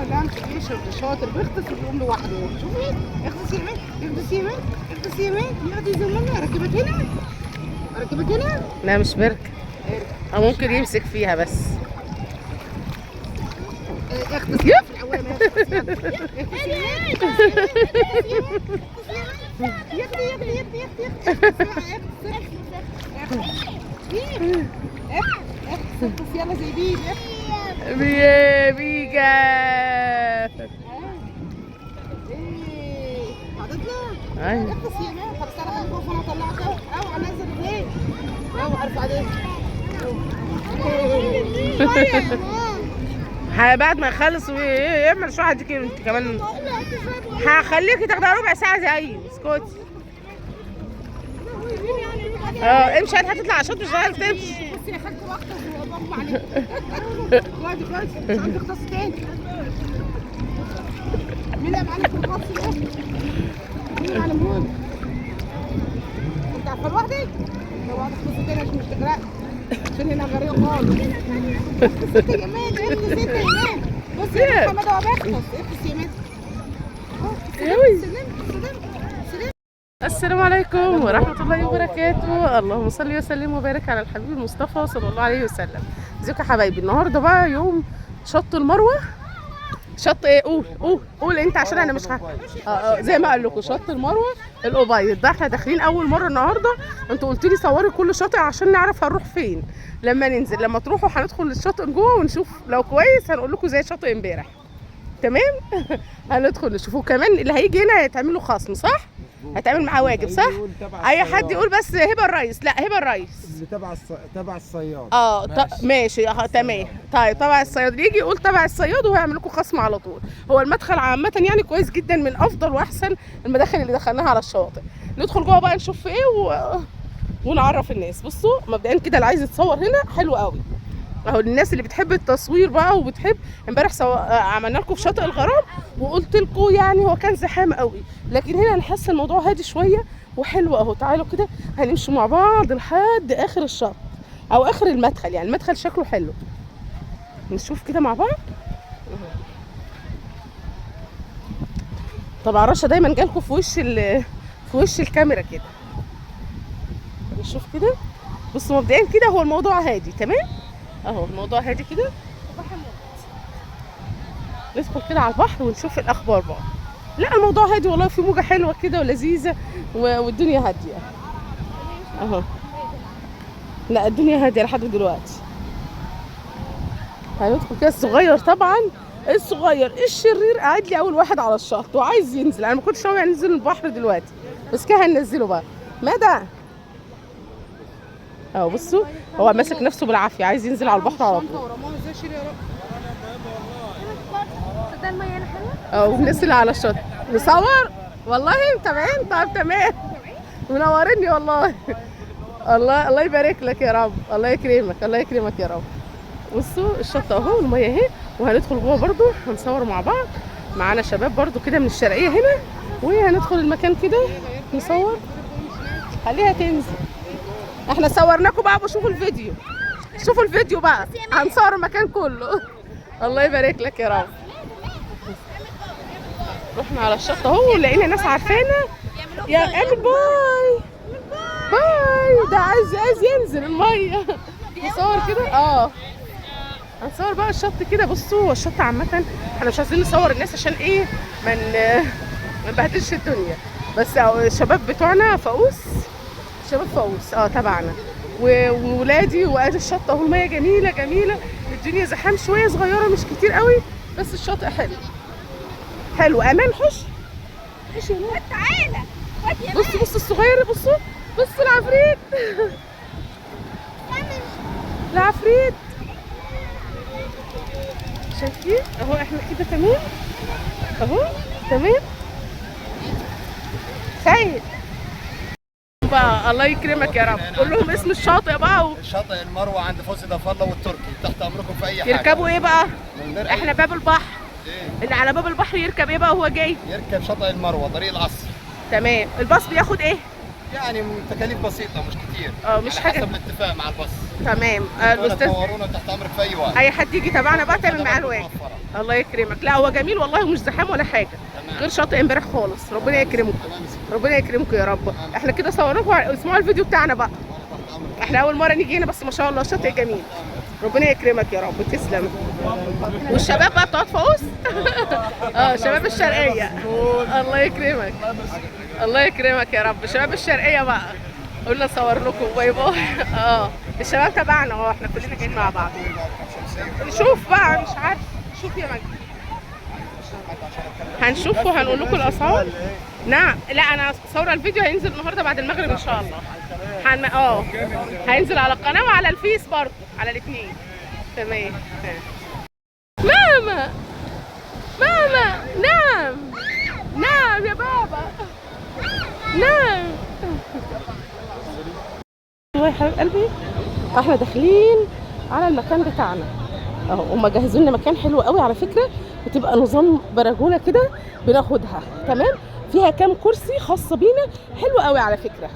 لا مش بيشرب، شاطر بيغطس ويقوم لوحده. شوفي اغطس يمين، اغطس يمين، اغطس يمين، ياخد زماننا. اركبك هنا، اركبك هنا. لا مش بركة، او ممكن يمسك فيها بس. اغطس في العوامة، اغطس يلا زي دي. بيجا ايوه اغطس يمين. طب استنى خليني اشوف انا طلعته. اوعى انزل رجليك، اوعى ارفع ايديك. بعد ما يخلص ويعمل شو هديكي انت كمان. هخليكي تاخدي ربع ساعة زيي. اسكتي. امشي هتطلع على الشط، مش عارف تمشي. بصي يا خالتي واخده وبطلع عليك. كويس كويس، مش عندك غطاس تاني. مين اللي معلم في الغطس ده؟ مين اللي معلمهولك؟ انت عارفه لوحدك؟ لو واحده غطس تاني عشان مش تغرقي، عشان هنا غريق خالص. ست يمين، ست يمين. بصي يا حماده هو بيغطس. اغطس يمين. السلام عليكم ورحمة الله وبركاته. اللهم صل وسلم وبارك على الحبيب المصطفى صلى الله عليه وسلم. ازيكم يا حبايبي؟ النهارده بقى يوم شط المروة. شط ايه؟ قول انت عشان انا مش زي ما قال لكم شط المروة الأبيض ده. احنا داخلين اول مرة النهارده. انتوا قلتوا لي صوري كل شاطئ عشان نعرف هنروح فين لما ننزل. لما تروحوا هندخل الشاطئ جوه ونشوف، لو كويس هنقول لكم زي شاطئ امبارح. تمام. هندخل نشوفوه. كمان اللي هيجي هنا هيتعملوا خصم، صح؟ هيتعمل معاه واجب، صح؟ اي حد يقول بس هبه الريس. لا هبه الريس اللي تبع الصياد. ماشي تمام. طيب تبع الصياد يجي يقول تبع الصياد وهيعمل لكم خصم على طول. هو المدخل عامه يعني كويس جدا، من افضل واحسن المداخل اللي دخلناها على الشاطئ. ندخل جوه بقى نشوف ايه ونعرف الناس. بصوا مبدئيا كده اللي عايز يتصور هنا حلو قوي اهو. الناس اللي بتحب التصوير بقى وبتحب، امبارح عملنا لكم في شاطئ الغرام وقلت لكم يعني هو كان زحام قوي، لكن هنا انا حاسه الموضوع هادي شويه وحلو اهو. تعالوا كده هنمشي مع بعض لحد اخر الشط او اخر المدخل. يعني المدخل شكله حلو، نشوف كده مع بعض. طبعا رشا دايما جالكم في وش الكاميرا كده. نشوف كده. بصوا مبدئيا كده هو الموضوع هادي تمام اهو. الموضوع هادي كده. ندخل كده على البحر ونشوف الاخبار بقى. لا الموضوع هادي والله، في موجه حلوه كده ولذيذه والدنيا هاديه اهو. لا الدنيا هاديه لحد دلوقتي. هندخل كده. الصغير طبعا، الصغير الشرير قاعد لي اول واحد على الشط وعايز ينزل. انا ما كنتش ناوي انزل البحر دلوقتي بس كده هننزله بقى. ماذا اهو؟ بصوا هو ماسك نفسه بالعافيه عايز ينزل على البحر على طول. ده الميه هنا حلوه اهو الناس اللي على الشط نصور والله. تمام. طب تمام، منورني والله. الله يبارك لك يا رب، الله يكرمك، الله يكرمك يا رب. بصوا الشط اهو، الميه اهي، وهندخل جوه برضو هنصور مع بعض. معانا شباب برضو كده من الشرقيه هنا، وهندخل المكان كده نصور. خليها تنزل. احنا صورناكم بقى، وشوفوا الفيديو، شوفوا الفيديو بقى، هنصور المكان كله. الله يبارك لك يا رب. رحنا على الشط اهو ولقينا ناس عارفانا. يا اعمل باي باي. ده عايز ينزل الميه. نصور كده هنصور بقى الشط كده. بصوا هو الشط عامه احنا مش عايزين نصور الناس عشان ايه ما نبهدلش الدنيا. بس الشباب بتوعنا فاقوس، شباب فاقوس تبعنا وولادي. وادي الشط اهو، الميه جميله جميله. الدنيا زحام شويه صغيره مش كتير قوي، بس الشاطئ حلو امان. خش يا نور تعالى. بصوا الصغير. بصوا العفريت. العفريت شايفين اهو. احنا كده تمام اهو تمام. خير بقى، الله يكرمك يا رب. قول لهم اسم الشاطئ بقى. شاطئ المروه عند فوز ضفالة والتركي، تحت امركم في اي حاجه. يركبوا ايه بقى؟ احنا باب البحر. اللي على باب البحر يركب ايه بقى وهو جاي؟ يركب شاطئ المروه طريق العصر. تمام. الباص بياخد ايه؟ يعني تكاليف بسيطه مش كتير. مش على حاجه. حسب الاتفاق مع الباص. تمام. الاستاذ الاستاذ تورونا تحت امرك في اي وقت. اي حد يجي تبعنا بقى تعمل معاه الواجب. متوفرة. الله يكرمك. لا هو جميل والله ومش زحام ولا حاجه. تمام. غير شاطئ امبارح خالص. ربنا يكرمكم. تمام. ربنا يكرمكم يا رب. احنا كده صورناكم، اسمعوا الفيديو بتاعنا بقى. احنا اول مره نيجي هنا بس ما شاء الله شاطئ جميل. ربنا يكرمك يا رب. تسلم. والشباب بقى بتوع فؤوس شباب الشرقيه. الله يكرمك. الله يكرمك يا رب. شباب الشرقيه بقى قلنا نصور لكم. باي باي. الشباب تبعنا احنا كلنا جايين مع بعض. نشوف بقى مش عارف. شوف يا مجدي. هنشوف وهنقول لكم الاسعار. نعم. لا انا صور الفيديو هينزل النهارده بعد المغرب ان شاء الله. هينزل على القناه وعلى الفيس برضه على الاثنين. تمام. ماما ماما. نعم نعم يا بابا. نعم. يا حبيب قلبي احنا داخلين على المكان بتاعنا اهو. هم جهزوا لنا مكان حلو قوي على فكره، بتبقى نظام براجوله كده بناخدها. تمام. فيها كام كرسي خاصه بينا حلوه قوي على فكره.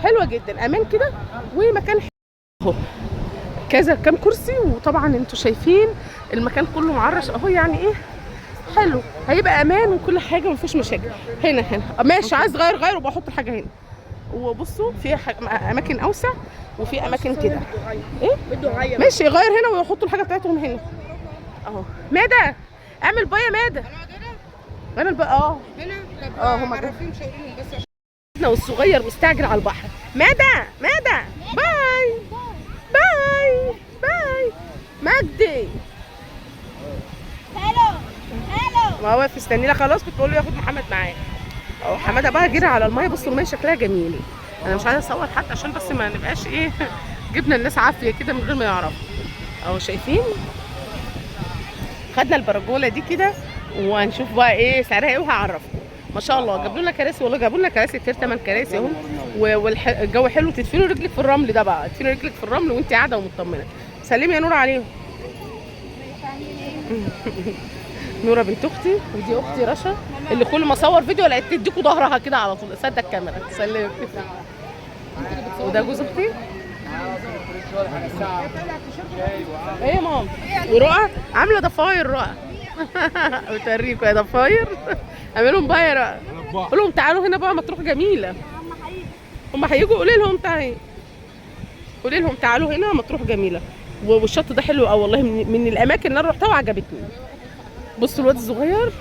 حلوه جدا امان كده ومكان حلو اهو. كذا كام كرسي وطبعا انتوا شايفين المكان كله معرش اهو. يعني ايه حلو. هيبقى امان وكل حاجه مفيش مشاكل. هنا ماشي. عايز غير وبحط الحاجه هنا. وبصوا في اماكن اوسع وفي اماكن كده. ايه ماشي. يغير هنا ويحطوا الحاجه بتاعتهم هنا اهو. ماده اعمل بايه ماده. اعمل بقى هنا. هم عارفين شاورينهم بس عشان والصغير مستعجل على البحر. ماده باي باي باي. مجدي هلو. ما هو واقف يستنينا خلاص. كنت بقول له ياخد محمد معاه اهو. حماده بقى جري على الميه. بصوا الميه شكلها جميل. انا مش عايزه اصور حتى عشان بس ما نبقاش ايه جبنا الناس عافيه كده من غير ما يعرفوا اهو. شايفين خدنا البرجوله دي كده وهنشوف بقى ايه سعرها ايه وهعرفكم. ما شاء الله جابوا لنا كراسي والله. جابوا لنا كراسي كتير 8 كراسي اهو. والجو حلو. تدفنوا رجلك في الرمل ده بقى. تدفنوا رجلك في الرمل وانت قاعده ومطمنه. سلمي يا نور عليهم. نوره بنت اختي ودي اختي رشا اللي كل ما اصور فيديو لقيت تديكوا ظهرها كده على طول. سد الكاميرا. سلمي. وده جوز اختي. ايه يا ماما. ورؤى عامله ضفاير. رؤى بتوريكوا يا ضفاير. اعملهم بقى يا رؤى. قول لهم تعالوا هنا بقى مطروح جميله. هم هيجوا. قولي لهم تعالوا. قولي لهم تعالوا هنا مطروح جميله. والشط ده حلو قوي والله. من الاماكن اللي انا رحتها وعجبتني. بصوا الواد الصغير.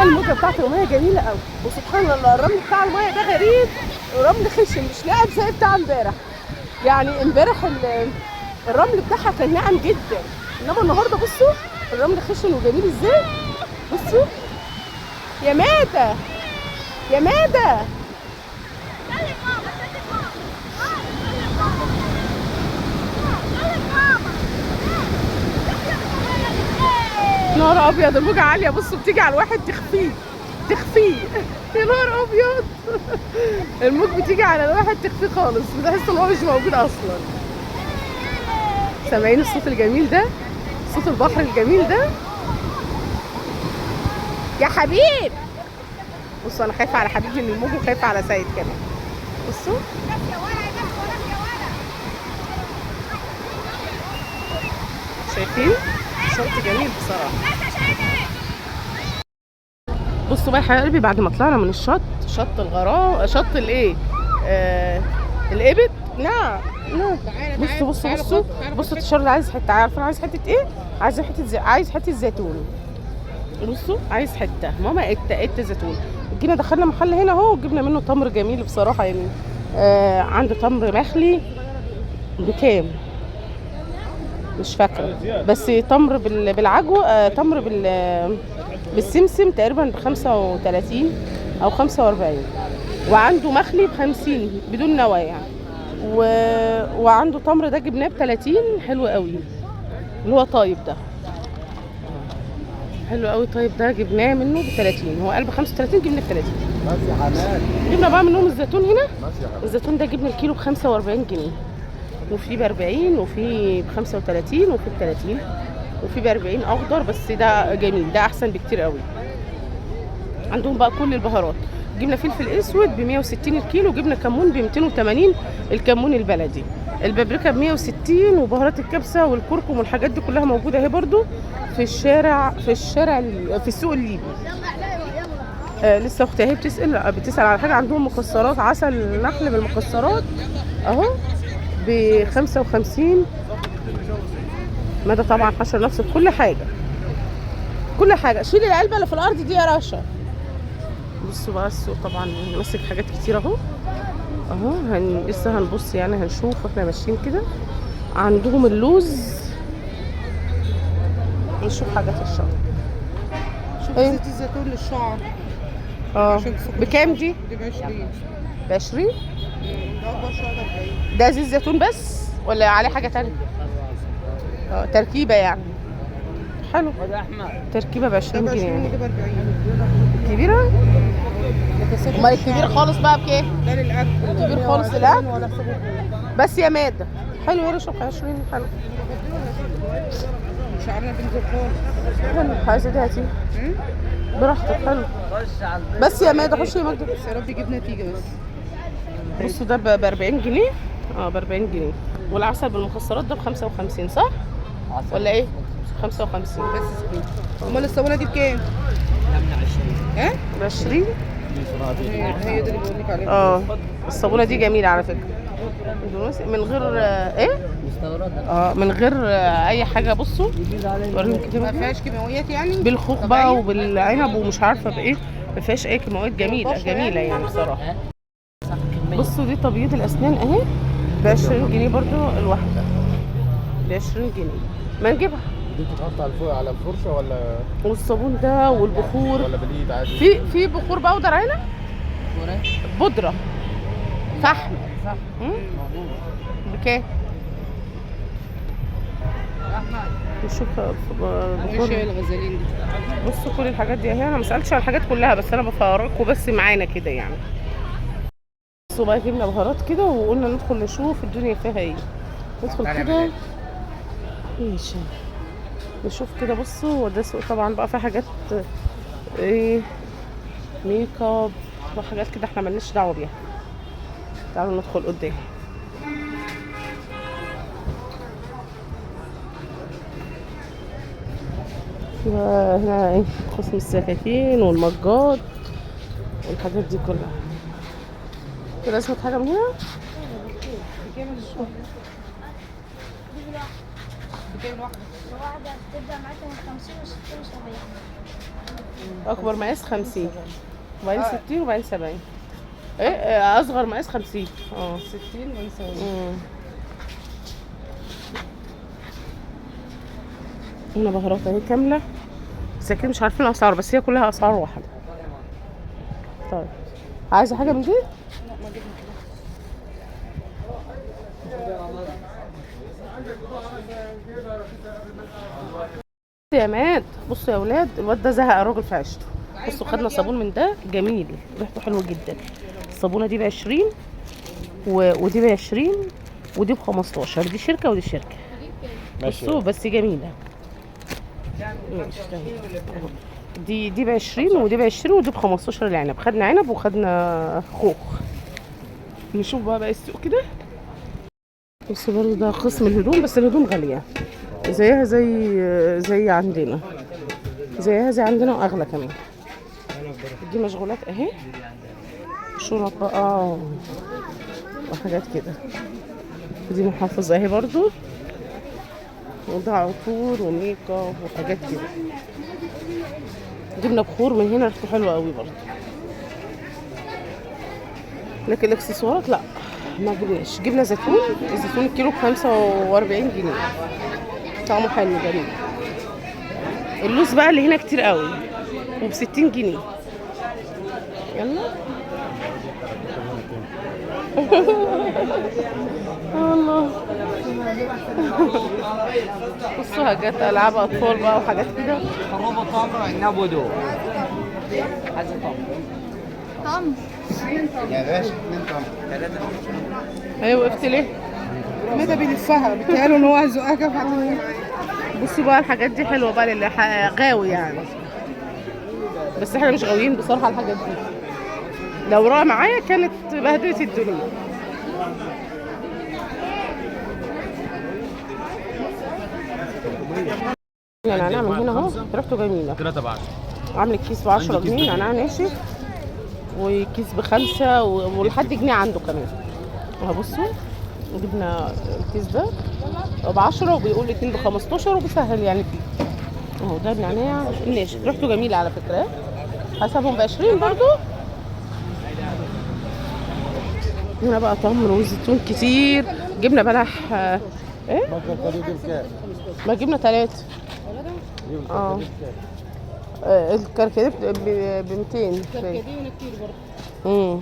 الموجه بتاعت الميه جميله قوي. وسبحان الله الرمل بتاع الميه ده غريب. الرمل خشن مش ناعم زي بتاع امبارح. يعني امبارح الرمل بتاعها كان ناعم جدا، انما النهارده بصوا الرمل خشن وجميل ازاي. بصوا يا ماده يا ماده. نهار ابيض. الموجه عاليه. بصوا بتيجي على الواحد تخفيه. يا نهار ابيض. الموج بتيجي على الواحد تخفيه خالص. بتحس ان هو مش موجود اصلا. سامعين الصوت الجميل ده؟ صوت البحر الجميل ده يا حبيب. بصوا انا خايفه على حبيب من الموج وخايفه على سيد كمان. بصوا شايفين شط جميل بصراحه. بصوا بقى يا حبايب قلبي بعد ما طلعنا من الشط. شط الغرام. شط الايه الابد. نعم. بصوا التيشيرت عايز حته. عارفين عايز حته ايه؟ عايز حته زيتون. بصوا عايز حته. ماما حته زيتون. جينا دخلنا محل هنا اهو وجبنا منه تمر جميل بصراحه. يعني عنده تمر مخلي بكام مش فاكره، بس تمر بالعجوه. تمر بالسمسم تقريبا ب35 او 45. وعنده مخلي ب50 بدون نوى يعني. وعنده تمر ده جبناه ب30 حلو قوي اللي هو طايب ده. حلو قوي طيب ده جبناه منه ب30. هو قلب 35 جبناه ب30. جبنا بقى منهم الزيتون هنا. الزيتون ده جبنا الكيلو ب45 جنيه. وفي ب40 وفي ب35 وفي ب30. وفي ب 40 اخضر، بس ده جميل، ده احسن بكتير قوي. عندهم بقى كل البهارات. جبنا فلفل اسود ب 160 الكيلو، جبنا كمون ب 280 الكمون البلدي، البابريكا ب 160، وبهارات الكبسه والكركم والحاجات دي كلها موجوده اهي برده في الشارع في السوق الليبي. لسه اختي اهي بتسال على حاجه. عندهم مكسرات، عسل نحل بالمكسرات اهو ب 55. مدى طبعا حشر نفسه كل حاجه كل حاجه. شيلي العلبه اللي في الارض دي يا رشا. بصوا بقى السوق طبعا ماسك حاجات كتير اهو لسه هنبص يعني، هنشوف واحنا ماشيين كده. عندهم اللوز، نشوف حاجات الشعر. شوف إيه؟ زيت الزيتون للشعر. بكام دي؟ دي ب 20. ب 20؟ ده اكبر شويه ب 40. ده زيت زيتون بس ولا عليه حاجه تانية؟ تركيبه يعني. حلو. تركيبه ب 20 ده ب 20 جنيه. ودي ب 40. الكبيره؟ امال الكبير خالص بقى بكام؟ ده للاكل. الكبير خالص للاكل بس يا ماده. حلو يا رشا ب 20. حلو. شعرنا بنزل خالص. حلو. عايزه دي هاتي براحتك. حلو بس يا ماده. خشي يا ماده. بس يا رب يجيب نتيجه بس. بصوا ده ب 40 جنيه. ب 40 جنيه. والعسل بالمكسرات ده ب 55 صح؟ ولا ايه؟ 55 بس سكين. امال الصابونه دي بكام؟ ها؟ ب 20. هي دي اللي بقول لك عليها. الصابونه دي جميله على فكره، من غير ايه؟ من غير اي حاجه. بصوا وريهم كده ما فيهاش كيماويات يعني؟ بالخوخ بقى وبالعنب ومش عارفه بايه، ما فيهاش اي كيماويات. جميله يعني بصراحه. بصوا دي تبييض الاسنان اهي ب 20 جنيه برضو الواحده، ب 20 جنيه. ما نجيبها. دي بتتحط على الفرشه ولا والصابون ده والبخور ولا بالايد عادي؟ في بخور بودر هنا، بودره فحم. بكام؟ نشوف مش هي الغزالين دي. بصوا كل الحاجات دي اهي. انا ما سالتش على الحاجات كلها، بس انا بفرجكم بس معانا كده يعني. بصوا بقى جبنا بهارات كده وقلنا ندخل نشوف الدنيا فيها ايه. ندخل كده ماشي نشوف كده. بصوا وده سوق طبعا بقى فيه حاجات ايه، ميك اب وحاجات كده احنا مالناش دعوه بيها. تعالوا ندخل قدام. هنا ايه، قسم السكاكين والمجات والحاجات دي كلها. كده اسمك حاجه من هنا؟ الواحدة بتبدأ معاك من 50 و 60 و 70. اكبر مقاس 50 وبعدين 60 وبعدين 70. ايه اصغر مقاس 50 60 وبعدين 70. هنا بهارات اهي كامله، بس اكيد مش عارفين الاسعار، بس هي كلها اسعار واحده. طيب عايزه حاجه من دي؟ يا ماد بصوا يا اولاد، الواد ده زهق الراجل في عيشته. بصوا خدنا صابون من ده جميل، ريحته حلوه جدا. الصابونه دي ب 20 ودي ب 20 ودي ب 15. دي شركه ودي شركه. بصوا بس جميله. دي ب 20 ودي ب 20 ودي ب 15 العنب. خدنا عنب وخدنا خوخ. نشوف بقى باقي السوق كده. بصوا برضه ده قسم الهدوم، بس الهدوم غاليه زيها زي عندنا، واغلى كمان. دي مشغولات اهي، شنط بقى وحاجات كده. ودي محافظه اهي برضو، وده عطور وميك اب وحاجات كده. جبنا بخور من هنا ريحته حلوه قوي برضو، لكن الاكسسوارات لا ما جبناش. جبنا زيتون، الزيتون الكيلو ب 45 جنيه، طعمه حلو جميل. اللوز بقى اللي هنا كتير قوي وب 60 جنيه. يلا الله. بصوا حاجات العاب اطفال بقى وحاجات كده. خروبه تمر عنب ودو. عايزه طعم يا باشا 2 تمر 3. ايوه وقفت ليه؟ متى بيلفها بتقالوا ان هو هيزقها كده بصي بقى الحاجات دي حلوه بقى للي غاوي يعني، بس احنا مش غاويين بصراحه الحاجات دي، لو رأى معايا كانت بهدلت الدنيا. يعني هنعمل هنا اهو ريحته جميله. 3 ب 10. عامل الكيس ب 10 جنيه نعناع ناشف، وكيس ب5 ولحد جنيه عنده كمان اهو. بصوا جبنا الكيس ده ب10 وبيقول 2 ب15 وبيسهل يعني فيه اهو. ده النعناع الناشف ريحته جميله على فكره، حسبهم ب20 برضو. هنا بقى تمر وزيتون كتير، جبنا بلح ايه؟ ما جبنا 3. الكركديه ب 200. كركديه كتير برضه.